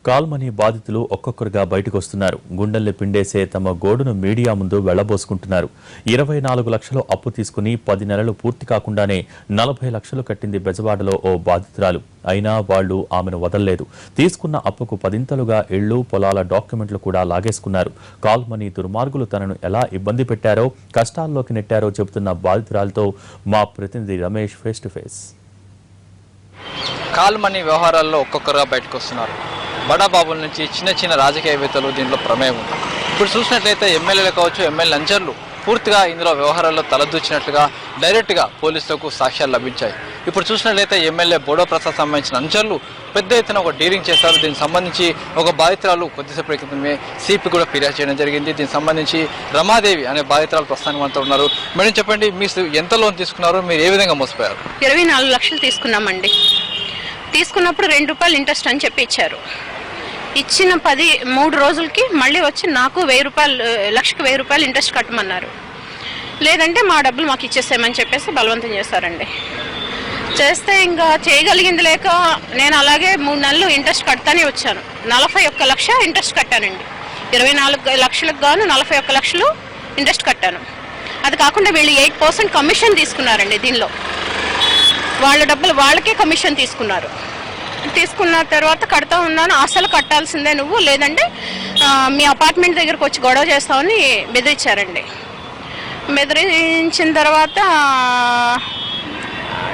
Call money బాధితులు ఒక్కొక్కరుగా బయటకు వస్తున్నారు. గుండెల్ని పిండేసే తమ గోడును మీడియా ముందు వెళ్లబోసుకుంటున్నారు. 24 లక్షలు అప్పు తీసుకుని 10 నెలలు పూర్తి కాకుండానే 40 లక్షలు కట్టింది బెజవాడలో ఓ బాధితురాలు. అయినా వాళ్లు ఆమెను వదల్లేదు. తీసుకున్న అప్పుకు పదింతలుగా ఇళ్లు, పొలాల డాక్యుమెంట్లు కూడా లాగేసుకున్నారు. కాల్మనీ దుర్మార్గులు తనను ఎలా ఇబ్బంది పెట్టారో, కష్టాల్లోకి నెట్టారో చెబుతున్న బాధితురాలతో మా ప్రతినిధి Ramesh face to face. Call money వ్యవహారాల్లో ఒక్కొక్కరుగా బయటకు వస్తున్నారు. బడాబాబుల నుంచి చిన్న చిన్న రాజకీయవేత్తలు దీంట్లో ప్రమేయం ఉంది. ఇప్పుడు చూసినట్లయితే ఎమ్మెల్యేలు కావచ్చు, ఎమ్మెల్యే లంచర్లు పూర్తిగా ఇందులో వ్యవహారాల్లో తలదూచినట్లుగా డైరెక్ట్గా పోలీసులకు సాక్ష్యాలు లభించాయి. ఇప్పుడు చూసినట్లయితే ఎమ్మెల్యే బోడో ప్రసాద్ సంబంధించిన అంచర్లు పెద్ద ఎత్తున ఒక డీలింగ్ చేశారు. దీనికి సంబంధించి ఒక బాధితురాలు కొద్దిసేపటి క్రితమే సిపి కూడా ఫిర్యాదు చేయడం జరిగింది. దీనికి సంబంధించి రమాదేవి అనే బాధితురాలు ప్రస్తుతానికి మనతో ఉన్నారు. మేడం చెప్పండి, మీరు ఎంత లోన్ తీసుకున్నారు, మీరు ఏ విధంగా మోసపోయారు? 24 లక్షలు తీసుకున్నామండి. తీసుకున్నప్పుడు ₹2 ఇంట్రెస్ట్ అని చెప్పి ఇచ్చారు. ఇచ్చిన 3 రోజులకి మళ్ళీ వచ్చి నాకు లక్షకు ₹1000 ఇంట్రెస్ట్ కట్టమన్నారు. లేదంటే మా డబ్బులు మాకు ఇచ్చేసామని చెప్పేసి బలవంతం చేశారండి. చేస్తే ఇంకా చేయగలిగింది లేక నేను అలాగే 3 నెలలు ఇంట్రెస్ట్ కడతానే వచ్చాను. 41 లక్ష ఇంట్రెస్ట్ కట్టానండి. 24 లక్షలకు గాను 41 లక్షలు ఇంట్రెస్ట్ కట్టాను. అది కాకుండా వీళ్ళు 8% కమిషన్ తీసుకున్నారండి. దీనిలో వాళ్ళ డబ్బులు వాళ్ళకే కమిషన్ తీసుకున్నారు. తీసుకున్న తర్వాత కడతా ఉన్నాను. అసలు కట్టాల్సిందే నువ్వు, లేదంటే మీ అపార్ట్మెంట్ దగ్గరకు వచ్చి గొడవ చేస్తామని బెదిరించారండి. బెదిరించిన తర్వాత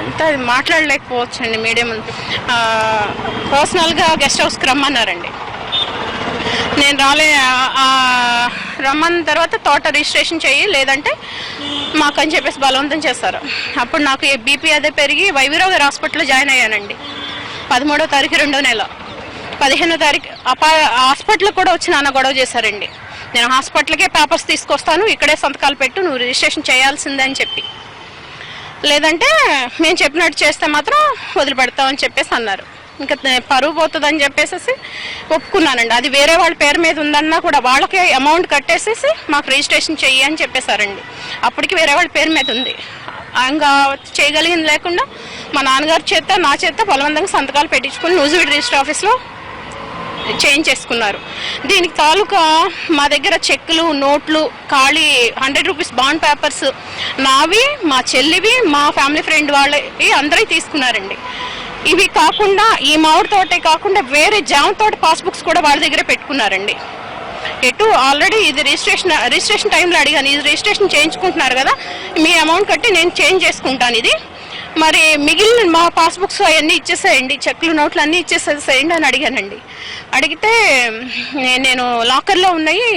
అంతా మాట్లాడలేకపోవచ్చండి. మీడియం పర్సనల్గా గెస్ట్ హౌస్కి రమ్మన్నారండి. నేను రమ్మన్న తర్వాత తోట రిజిస్ట్రేషన్ చెయ్యి, లేదంటే మాకని చెప్పేసి బలవంతం చేస్తారు. అప్పుడు నాకు బీపీ అదే పెరిగి వైవీరావు గారి హాస్పిటల్లో జాయిన్ అయ్యానండి. 13వ తారీఖు 2వ నెల. 15వ తారీఖు హాస్పిటల్ కూడా వచ్చి నాన్న గొడవ చేశారండి. నేను హాస్పిటల్కే పేపర్స్ తీసుకొస్తాను, ఇక్కడే సంతకాలు పెట్టు, నువ్వు రిజిస్ట్రేషన్ చేయాల్సిందే అని చెప్పి, లేదంటే మేము చెప్పినట్టు చేస్తే మాత్రం వదిలిపెడతామని చెప్పేసి అన్నారు. ఇంకా పరువు పోతుందని చెప్పేసి ఒప్పుకున్నానండి. అది వేరే వాళ్ళ పేరు మీద ఉందన్నా కూడా వాళ్ళకే అమౌంట్ కట్టేసేసి మాకు రిజిస్ట్రేషన్ చెయ్యి అని చెప్పేశారండి. అప్పటికి వేరే వాళ్ళ పేరు మీద ఉంది. ఇంకా చేయగలిగింది లేకుండా మా నాన్నగారి చేత నా చేత బలవంతంగా సంతకాలు పెట్టించుకుని నూజివీడు రిజిస్టర్ ఆఫీస్లో చేంజ్ చేసుకున్నారు. దీనికి తాలూకా మా దగ్గర చెక్కులు, నోట్లు, ఖాళీ ₹100 బాండ్ పేపర్స్ నావి, మా చెల్లివి, మా ఫ్యామిలీ ఫ్రెండ్ వాళ్ళవి అందరూ తీసుకున్నారండి. ఇవి కాకుండా ఈ మామిడి తోటే కాకుండా వేరే జామ తోట పాస్బుక్స్ కూడా వాళ్ళ దగ్గర పెట్టుకున్నారండి. ఆల్రెడీ ఇది రిజిస్ట్రేషన్ టైంలో అడిగాను, ఇది రిజిస్ట్రేషన్ చేయించుకుంటున్నారు కదా, మీ అమౌంట్ కట్టి నేను చేంజ్ చేసుకుంటాను, ఇది మరి మిగిలిన మా పాస్బుక్స్ అవన్నీ ఇచ్చేసేయండి, చెక్లు, నోట్లు అన్నీ ఇచ్చేసేయండి అని అడిగానండి. అడిగితే నేను లాకర్లో ఉన్నాయి,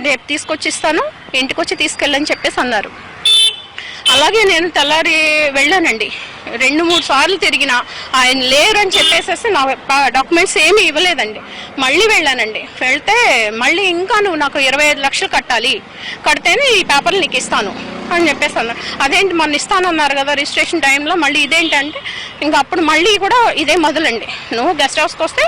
రేపు తీసుకొచ్చిస్తాను, ఇంటికి వచ్చి తీసుకెళ్ళని చెప్పేసి అన్నారు. అలాగే నేను తెల్లారి వెళ్ళానండి. 2-3 సార్లు తిరిగిన ఆయన లేరని చెప్పేసేసి నా డాక్యుమెంట్స్ ఏమీ ఇవ్వలేదండి. మళ్ళీ వెళ్ళానండి. వెళ్తే మళ్ళీ ఇంకా నువ్వు నాకు 25 లక్షలు కట్టాలి, కడితేనే ఈ పేపర్లు నీకు ఇస్తాను అని చెప్పేసి అన్నారు. అదేంటి మొన్న ఇస్తానన్నారు కదా రిజిస్ట్రేషన్ టైంలో, మళ్ళీ ఇదేంటంటే ఇంకా అప్పుడు మళ్ళీ కూడా ఇదే మొదలండి. నువ్వు గెస్ట్ హౌస్కి వస్తే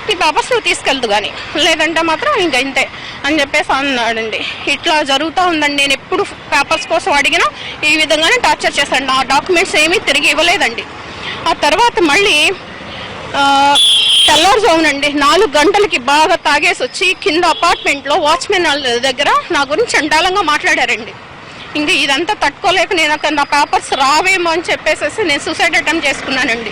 నీ పేపర్స్ నువ్వు తీసుకెళ్తు కానీ, లేదంటే మాత్రం ఇంకా ఇంతే అని చెప్పేసి అన్నాడండి. ఇట్లా జరుగుతూ ఉందండి. నేను ఎప్పుడు పేపర్స్ కోసం అడిగినా ఈ విధంగానే టార్చర్ చేశాను. నా డాక్యుమెంట్స్ ఏమీ తిరిగి ఇవ్వలేదండి. ఆ తర్వాత మళ్ళీ తెల్లారుజామునండి 4 గంటలకి బాగా తాగేసి వచ్చి కింద అపార్ట్మెంట్లో వాచ్మెన్ దగ్గర నా గురించి చండాలంగా మాట్లాడారండి. ఇంకా ఇదంతా తట్టుకోలేక నేను అక్కడ నా పేపర్స్ రావేమో అని చెప్పేసి నేను సూసైడ్ అటెంప్ట్ చేసుకున్నానండి.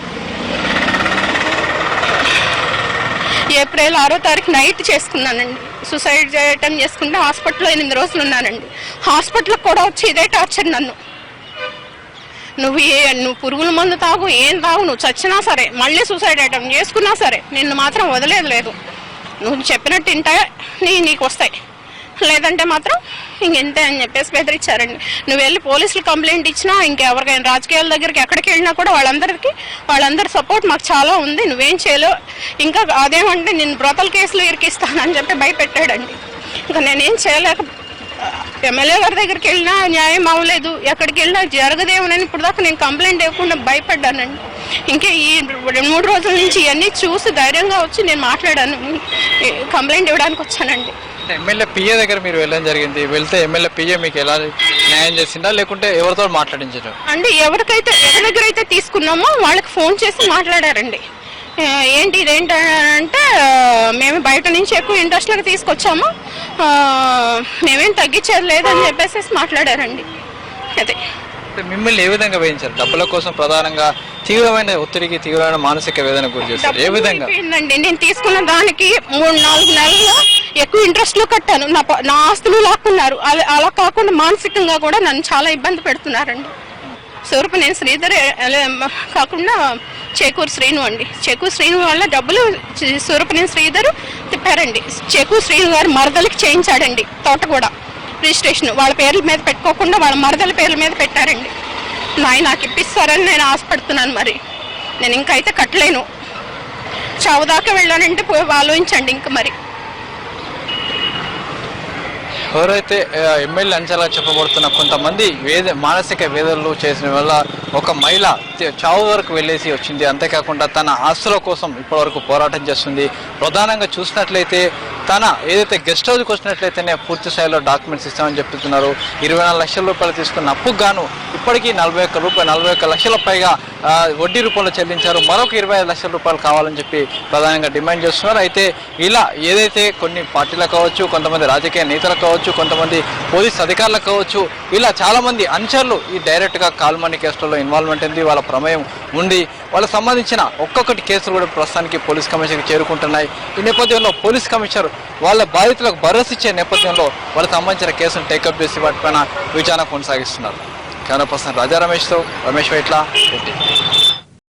ఏప్రిల్ 6వ తారీఖు నైట్ చేసుకున్నానండి. సూసైడ్ అటెంప్ట్ చేసుకుంటే హాస్పిటల్లో 8 రోజులు ఉన్నానండి. హాస్పిటల్కి కూడా వచ్చి ఇదే టార్చర్ నన్ను. నువ్వు పురుగుల మందు తాగు, ఏం తాగు, నువ్వు చచ్చినా సరే, మళ్ళీ సూసైడ్ అటెంప్ట్ చేసుకున్నా సరే నిన్ను మాత్రం వదిలేదు. నువ్వు చెప్పినట్టు నీకు వస్తాయి, లేదంటే మాత్రం ఇంకెంతే అని చెప్పేసి బెదిరించారండి. నువ్వు వెళ్ళి పోలీసులు కంప్లైంట్ ఇచ్చినా, ఇంకెవరికైనా రాజకీయాల దగ్గరికి ఎక్కడికి వెళ్ళినా కూడా వాళ్ళందరి సపోర్ట్ మాకు చాలా ఉంది, నువ్వేం చేయలేవు, ఇంకా అదేమంటే నేను బ్రోతల్ కేసులో ఇరికిస్తానని చెప్పి భయపెట్టాడండి. ఇంకా నేనేం చేయలేక ఎమ్మెల్యే గారి దగ్గరికి వెళ్ళినా న్యాయం అవ్వలేదు, ఎక్కడికి వెళ్ళినా జరగదేమోనని ఇప్పుడు దాకా నేను కంప్లైంట్ ఇవ్వకుండా భయపడ్డానండి. ఇంకా ఈ 2-3 రోజుల నుంచి ఇవన్నీ చూసి ధైర్యంగా వచ్చి నేను మాట్లాడాను, కంప్లైంట్ ఇవ్వడానికి వచ్చానండి. ఎమ్మెల్యే పిఏ దగ్గర మీరు వెళ్ళడం జరిగింది. వెళ్తే ఎమ్మెల్యే పిఏ మీకు ఎలా న్యాయం చేసిందా, లేకుంటే ఎవరితో మాట్లాడించారు? అంటే ఎవరి దగ్గర అయితే తీసుకున్నామో వాళ్ళకి ఫోన్ చేసి మాట్లాడారండి. ఏంటి ఇదేంటి అంటే మేము బయట నుంచి ఎక్కువ ఇంట్రెస్ట్లకు తీసుకొచ్చాము, మేమేం తగ్గించేది లేదని చెప్పేసి మాట్లాడారండి. అదే మిమ్మల్ని ఏ విధంగా వేయించారు? డబ్బుల కోసం ప్రధానంగా తీవ్రమైన ఒత్తిడికి, తీవ్రమైన మానసిక వేదన గురి చేస్తారు. ఏ విధంగా? నేను తీసుకున్న దానికి 3-4 నెలలు ఎక్కువ ఇంట్రెస్ట్లు కట్టాను, నా ఆస్తులు లాక్కున్నారు. అలా కాకుండా మానసికంగా కూడా నన్ను చాలా ఇబ్బంది పెడుతున్నారండి. సూరపనేని శ్రీధర్ కాకుండా చేకూరు శ్రీను అండి. చేకూరు శ్రీను వల్ల డబ్బులు సూరపనేని శ్రీధర్ తిప్పారండి. చేకూరు శ్రీను గారు మరదలకి చేయించాడండి తోట కూడా రిజిస్ట్రేషన్. వాళ్ళ పేర్ల మీద పెట్టుకోకుండా వాళ్ళ మరదల పేర్ల మీద పెట్టారండి. నాకు ఇప్పిస్తారని నేను ఆశపడుతున్నాను. మరి నేను ఇంకైతే కట్టలేను, చావు దాకా వెళ్ళానంటే ఆలోచించండి. ఇంకా మరి ఎవరైతే ఎమ్మెల్యే అంచనా చెప్పబడుతున్న కొంతమంది మానసిక వేదనలు చేసిన వల్ల ఒక మహిళ చావు వరకు వెళ్ళేసి వచ్చింది. అంతేకాకుండా తన ఆస్తుల కోసం ఇప్పటివరకు పోరాటం చేస్తుంది. ప్రధానంగా చూసినట్లయితే తన ఏదైతే గెస్ట్ హౌస్కి వచ్చినట్లయితేనే పూర్తి స్థాయిలో డాక్యుమెంట్స్ ఇస్తామని చెప్తున్నారు. 24 లక్షల రూపాయలు తీసుకున్న అప్పుకు గాను ఇప్పటికీ 41 లక్షల పైగా వడ్డీ రూపంలో చెల్లించారు. మరొక 25 లక్షల రూపాయలు కావాలని చెప్పి ప్రధానంగా డిమాండ్ చేస్తున్నారు. అయితే ఇలా ఏదైతే కొన్ని పార్టీలకు కావచ్చు, కొంతమంది రాజకీయ నేతలకు కావచ్చు, కొంతమంది పోలీస్ అధికారులకు కావచ్చు, ఇలా చాలా మంది అనుచరులు ఈ డైరెక్ట్గా కాల్మనీ కేసులలో ఇన్వాల్వ్మెంట్ ఉంది, వాళ్ళ ప్రమేయం ఉంది. వాళ్ళకి సంబంధించిన ఒక్కొక్కటి కేసులు కూడా ప్రస్తుతానికి పోలీస్ కమిషనర్కి చేరుకుంటున్నాయి. ఈ నేపథ్యంలో పోలీస్ కమిషనర్ వాళ్ళ బాధితులకు భరోసా ఇచ్చే నేపథ్యంలో వాళ్ళకి సంబంధించిన కేసును టేకప్ చేసి వాటిపైన విచారణ కొనసాగిస్తున్నారు. కెమెరా పర్సన్ రాజా రమేష్తో రమేష్ వైట్ల.